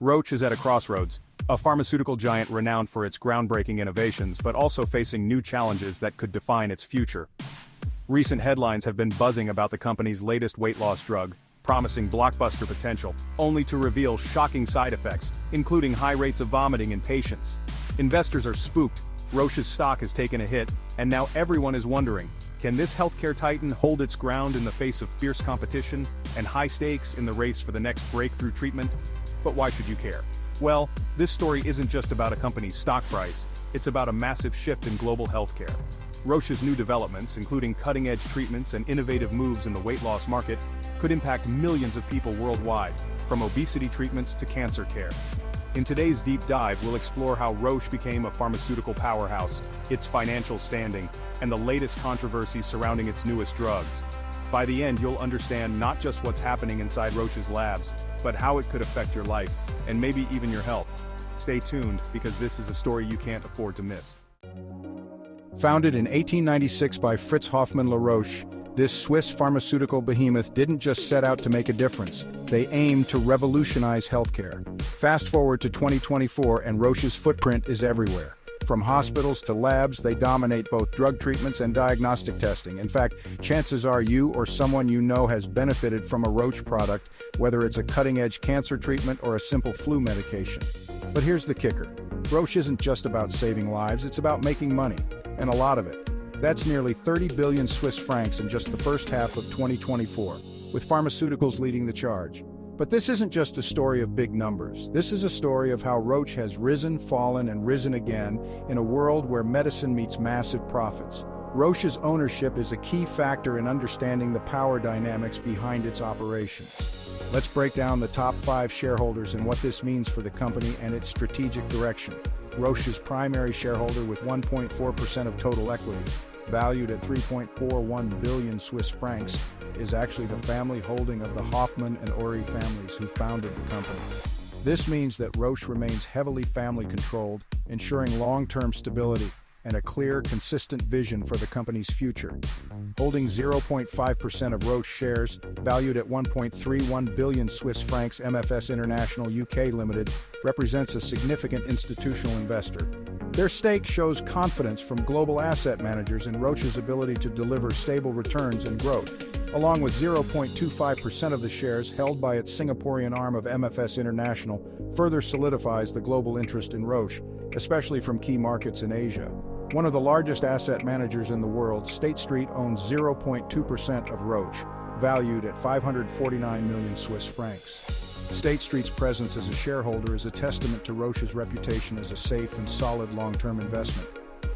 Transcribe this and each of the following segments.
Roche is at a crossroads, a pharmaceutical giant renowned for its groundbreaking innovations but also facing new challenges that could define its future. Recent headlines have been buzzing about the company's latest weight loss drug, promising blockbuster potential, only to reveal shocking side effects, including high rates of vomiting in patients. Investors are spooked, Roche's stock has taken a hit, and now everyone is wondering, can this healthcare titan hold its ground in the face of fierce competition and high stakes in the race for the next breakthrough treatment? But why should you care? Well, this story isn't just about a company's stock price, it's about a massive shift in global healthcare. Roche's new developments, including cutting-edge treatments and innovative moves in the weight loss market, could impact millions of people worldwide, from obesity treatments to cancer care. In today's deep dive, we'll explore how Roche became a pharmaceutical powerhouse, its financial standing, and the latest controversies surrounding its newest drugs. By the end, you'll understand not just what's happening inside Roche's labs, but how it could affect your life, and maybe even your health. Stay tuned, because this is a story you can't afford to miss. Founded in 1896 by Fritz Hoffmann La Roche, this Swiss pharmaceutical behemoth didn't just set out to make a difference, they aimed to revolutionize healthcare. Fast forward to 2024 and Roche's footprint is everywhere. From hospitals to labs, they dominate both drug treatments and diagnostic testing. In fact, chances are you or someone you know has benefited from a Roche product, whether it's a cutting-edge cancer treatment or a simple flu medication. But here's the kicker. Roche isn't just about saving lives, it's about making money, and a lot of it. That's nearly 30 billion Swiss francs in just the first half of 2024, with pharmaceuticals leading the charge. But this isn't just a story of big numbers. This is a story of how Roche has risen, fallen, and risen again in a world where medicine meets massive profits. Roche's ownership is a key factor in understanding the power dynamics behind its operations. Let's break down the top 5 shareholders and what this means for the company and its strategic direction. Roche's primary shareholder with 1.4% of total equity, valued at 3.41 billion Swiss francs, is actually the family holding of the Hoffmann and Ori families who founded the company. This means that Roche remains heavily family-controlled, ensuring long-term stability and a clear, consistent vision for the company's future. Holding 0.5% of Roche shares, valued at 1.31 billion Swiss francs, MFS International UK Limited, represents a significant institutional investor. Their stake shows confidence from global asset managers in Roche's ability to deliver stable returns and growth. Along with 0.25% of the shares held by its Singaporean arm of MFS International, further solidifies the global interest in Roche, especially from key markets in Asia. One of the largest asset managers in the world, State Street owns 0.2% of Roche, valued at 549 million Swiss francs. State Street's presence as a shareholder is a testament to Roche's reputation as a safe and solid long-term investment.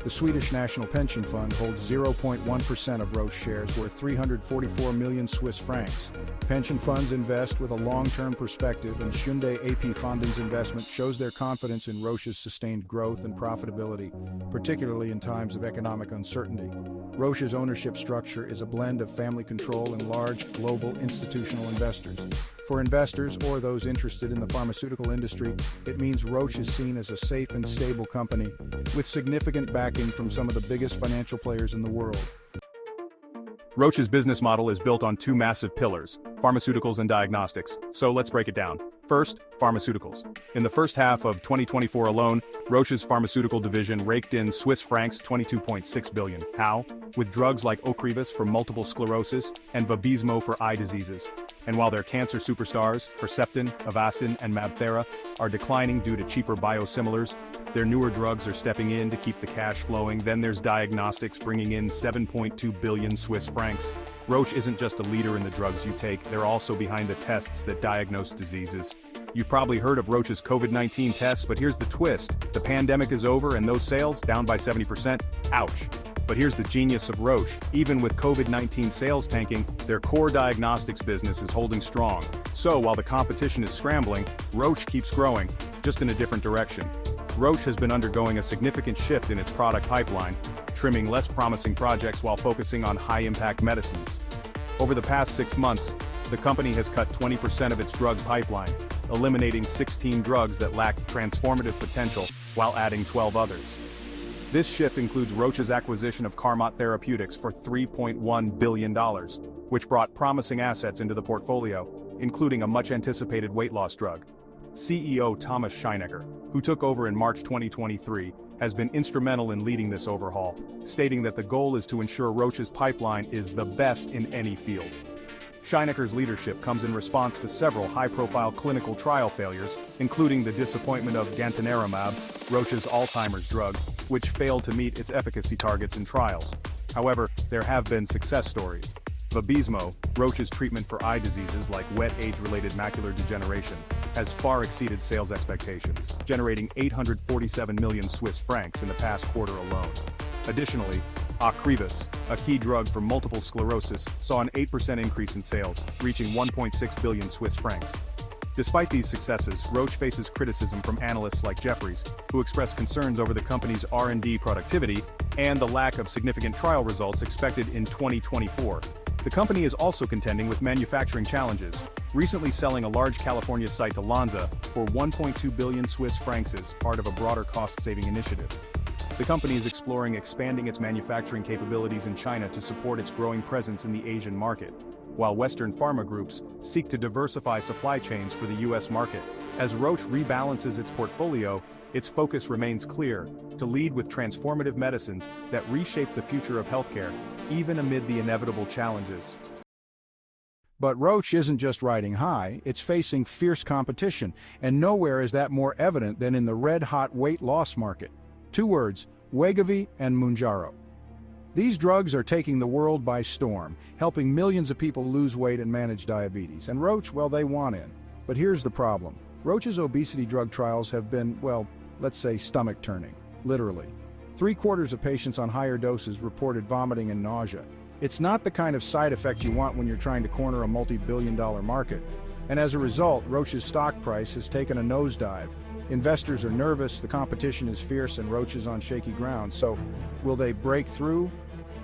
The Swedish National Pension Fund holds 0.1% of Roche shares worth 344 million Swiss francs. Pension funds invest with a long-term perspective, and Hyundai AP Fondens investment shows their confidence in Roche's sustained growth and profitability, particularly in times of economic uncertainty. Roche's ownership structure is a blend of family control and large, global institutional investors. For investors or those interested in the pharmaceutical industry, it means Roche is seen as a safe and stable company, with significant backing from some of the biggest financial players in the world. Roche's business model is built on 2 massive pillars, pharmaceuticals and diagnostics, so let's break it down. First, pharmaceuticals. In the first half of 2024 alone, Roche's pharmaceutical division raked in Swiss francs 22.6 billion. How? With drugs like Ocrevus for multiple sclerosis and Vabysmo for eye diseases. And while their cancer superstars, Herceptin, Avastin, and MabThera, are declining due to cheaper biosimilars, their newer drugs are stepping in to keep the cash flowing. Then there's diagnostics, bringing in 7.2 billion Swiss francs. Roche isn't just a leader in the drugs you take, they're also behind the tests that diagnose diseases. You've probably heard of Roche's COVID-19 tests, but here's the twist. The pandemic is over and those sales down by 70%. Ouch. But here's the genius of Roche. Even with COVID-19 sales tanking, their core diagnostics business is holding strong. So while the competition is scrambling, Roche keeps growing, just in a different direction. Roche has been undergoing a significant shift in its product pipeline, trimming less promising projects while focusing on high-impact medicines. Over the past 6 months, the company has cut 20% of its drug pipeline, eliminating 16 drugs that lack transformative potential while adding 12 others. This shift includes Roche's acquisition of Carmot Therapeutics for $3.1 billion, which brought promising assets into the portfolio, including a much-anticipated weight loss drug. CEO Thomas Scheinecker, who took over in March 2023, has been instrumental in leading this overhaul, stating that the goal is to ensure Roche's pipeline is the best in any field. Scheinecker's leadership comes in response to several high-profile clinical trial failures, including the disappointment of gantenerumab, Roche's Alzheimer's drug, which failed to meet its efficacy targets in trials. However, there have been success stories. Vabysmo, Roche's treatment for eye diseases like wet age-related macular degeneration, has far exceeded sales expectations, generating 847 million Swiss francs in the past quarter alone. Additionally, Ocrevus, a key drug for multiple sclerosis, saw an 8% increase in sales, reaching 1.6 billion Swiss francs. Despite these successes, Roche faces criticism from analysts like Jefferies, who express concerns over the company's R&D productivity and the lack of significant trial results expected in 2024. The company is also contending with manufacturing challenges, recently selling a large California site to Lonza for 1.2 billion Swiss francs as part of a broader cost-saving initiative. The company is exploring expanding its manufacturing capabilities in China to support its growing presence in the Asian market, while Western pharma groups seek to diversify supply chains for the US market. As Roche rebalances its portfolio, its focus remains clear: to lead with transformative medicines that reshape the future of healthcare, even amid the inevitable challenges. But Roche isn't just riding high, it's facing fierce competition, and nowhere is that more evident than in the red-hot weight loss market. Two words: Wegovy and Mounjaro. These drugs are taking the world by storm, helping millions of people lose weight and manage diabetes. And Roche, well, they want in. But here's the problem. Roche's obesity drug trials have been, well, let's say stomach-turning, literally. 3/4 of patients on higher doses reported vomiting and nausea. It's not the kind of side effect you want when you're trying to corner a multi-billion-dollar market. And as a result, Roche's stock price has taken a nosedive. Investors are nervous, the competition is fierce, and Roche is on shaky ground. So, will they break through?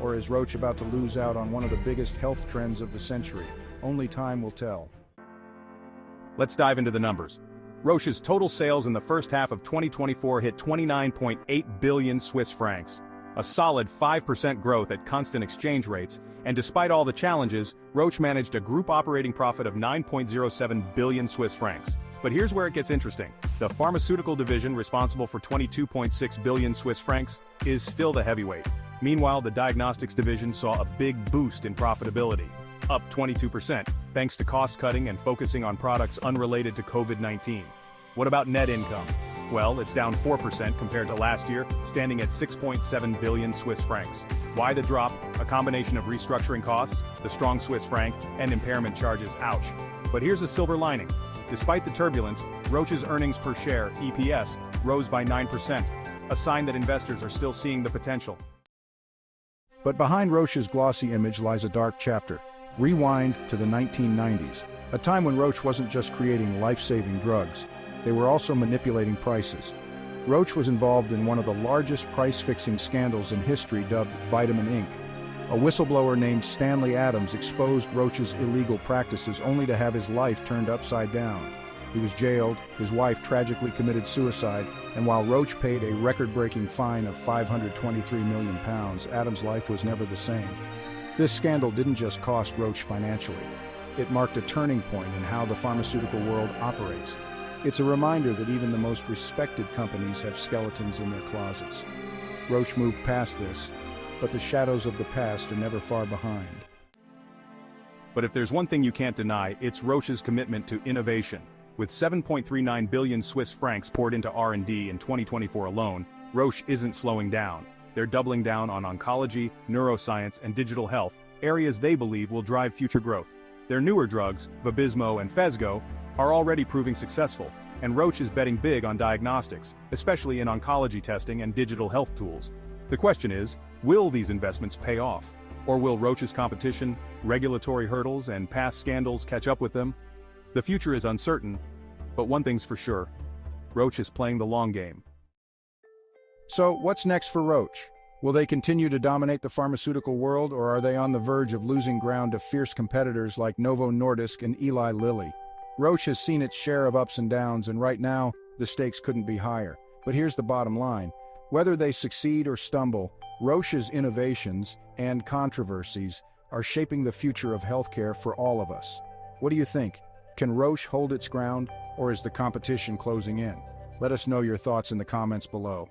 Or is Roche about to lose out on one of the biggest health trends of the century? Only time will tell. Let's dive into the numbers. Roche's total sales in the first half of 2024 hit 29.8 billion Swiss francs, a solid 5% growth at constant exchange rates, and despite all the challenges, Roche managed a group operating profit of 9.07 billion Swiss francs. But here's where it gets interesting. The pharmaceutical division, responsible for 22.6 billion Swiss francs, is still the heavyweight. Meanwhile, the Diagnostics division saw a big boost in profitability, up 22%, thanks to cost-cutting and focusing on products unrelated to COVID-19. What about net income? Well, it's down 4% compared to last year, standing at 6.7 billion Swiss francs. Why the drop? A combination of restructuring costs, the strong Swiss franc, and impairment charges. Ouch. But here's a silver lining. Despite the turbulence, Roche's earnings per share, EPS, rose by 9%, a sign that investors are still seeing the potential. But behind Roche's glossy image lies a dark chapter. Rewind to the 1990s, a time when Roche wasn't just creating life-saving drugs, they were also manipulating prices. Roche was involved in one of the largest price-fixing scandals in history, dubbed Vitamin Inc. A whistleblower named Stanley Adams exposed Roche's illegal practices only to have his life turned upside down. He was jailed, his wife tragically committed suicide, and while Roche paid a record-breaking fine of £523 million, Adams' life was never the same. This scandal didn't just cost Roche financially. It marked a turning point in how the pharmaceutical world operates. It's a reminder that even the most respected companies have skeletons in their closets. Roche moved past this, but the shadows of the past are never far behind. But if there's one thing you can't deny, it's Roche's commitment to innovation. With 7.39 billion Swiss francs poured into R&D in 2024 alone, Roche isn't slowing down. They're doubling down on oncology, neuroscience, and digital health, areas they believe will drive future growth. Their newer drugs, Vabysmo and Phesgo, are already proving successful, and Roche is betting big on diagnostics, especially in oncology testing and digital health tools. The question is, will these investments pay off? Or will Roche's competition, regulatory hurdles, and past scandals catch up with them? The future is uncertain, but one thing's for sure: Roche is playing the long game. So, what's next for Roche? Will they continue to dominate the pharmaceutical world, or are they on the verge of losing ground to fierce competitors like Novo Nordisk and Eli Lilly? Roche has seen its share of ups and downs, and right now, the stakes couldn't be higher. But here's the bottom line. Whether they succeed or stumble, Roche's innovations and controversies are shaping the future of healthcare for all of us. What do you think? Can Roche hold its ground, or is the competition closing in? Let us know your thoughts in the comments below.